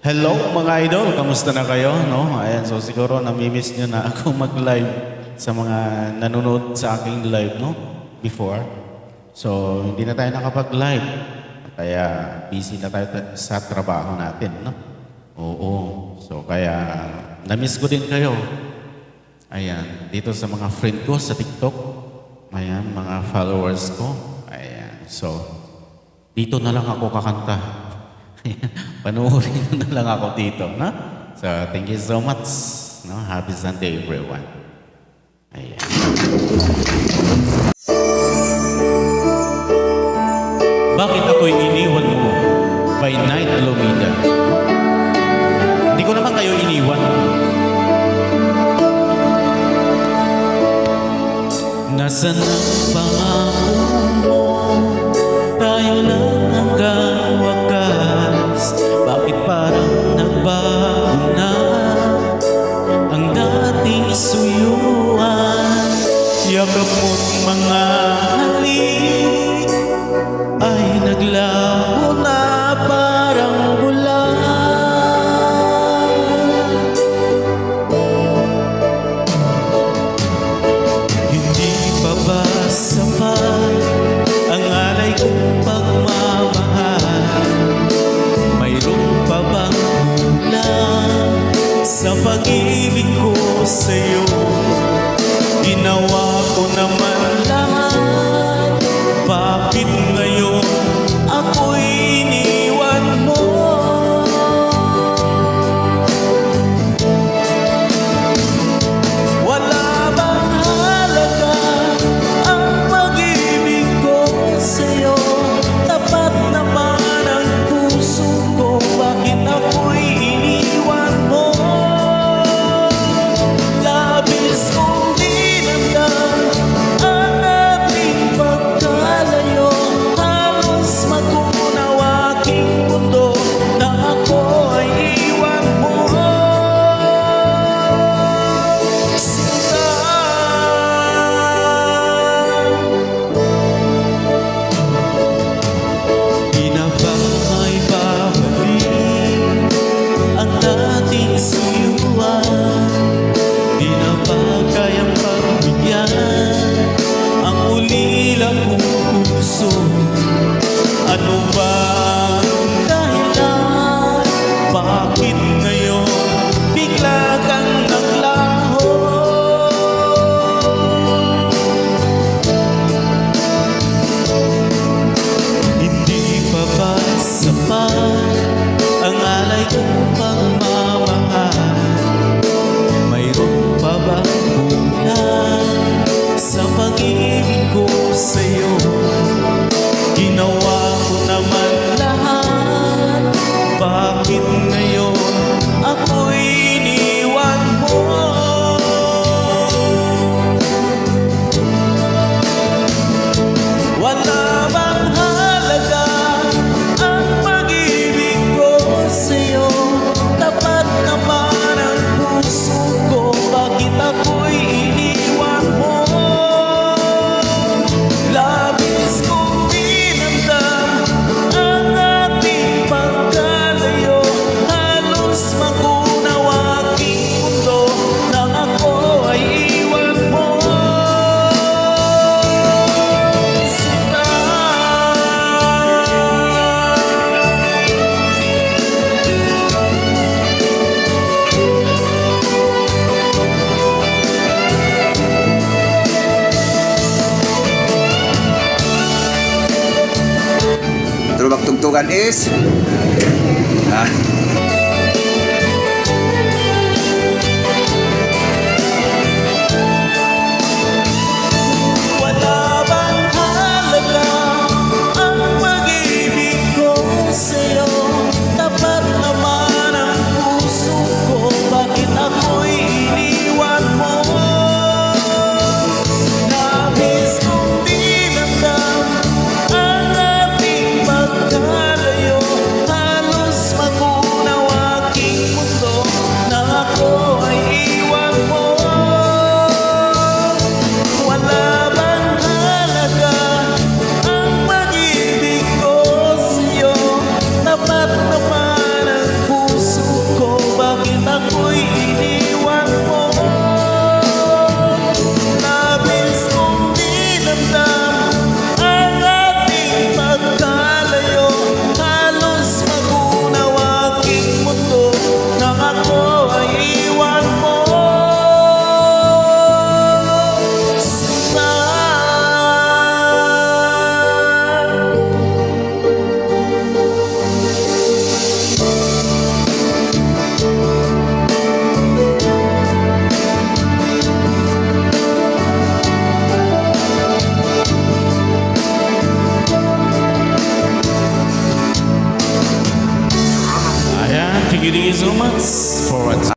Hello mga idol, kamusta na kayo? No? Ayan, so siguro namimiss nyo na ako mag-live sa mga nanonood sa aking live no? Before. So hindi na tayo nakapag-live. Kaya busy na tayo sa trabaho natin. No? Oo. So kaya namiss ko din kayo. Ayan, dito sa mga friend ko sa TikTok. Ayan, mga followers ko. Ayan, so dito na lang ako kakanta. Panuorin na lang ako dito, no? So, thank you so much. No? Happy Sunday, everyone. Ayan. Bakit ako'y iniwan mo by night Lumida? Hindi ko naman kayo iniwan. Nasaan ang pangako mo? Tayo lang hanggang wakas. Bakit parang nagbago na ang dating suyuan? Yakap mo't mga halik ay naglaho na parang bulan. Hindi pa ba sapat ang alay kong pagmamahal? Mayroon pa bang kulang sa pag-ibig ko sa'yo? Ginawa ko naman lahat, bakit ngayon ako'y iniwan mo? Wala bang halaga ang pag-ibig ko sa'yo? Tapat naman ang puso ko, bakit ako'y iniwan mo? Labis kong dinamdam ang ating pagkalayo. Halos magunaw aking mundo na ako ay iwan mo. Sinta, di na ba may babalik ang dating suyuan? Di na ba kayang pagbigyan ang ulila kong puso? Ano ba ang dahilan? Bakit ngayon bigla kang naglaho? Hindi pa ba sapat ang alay kong pagmamahal? Mayroon pa bang kulang sa pag-ibig ko sa'yo? Ginawa ko naman lahat, bakit ngayon ako'y iniwan mo? Wala bang halaga ang pag-ibig ko sa'yo? Tapat naman ang puso ko, bakit ako'y iniwan mo? Labis kong dinamdam ang ating pagkalayo. Halos magunaw aking mundo nang ako ay iwan mo. Sinta, Throwback tugtugan is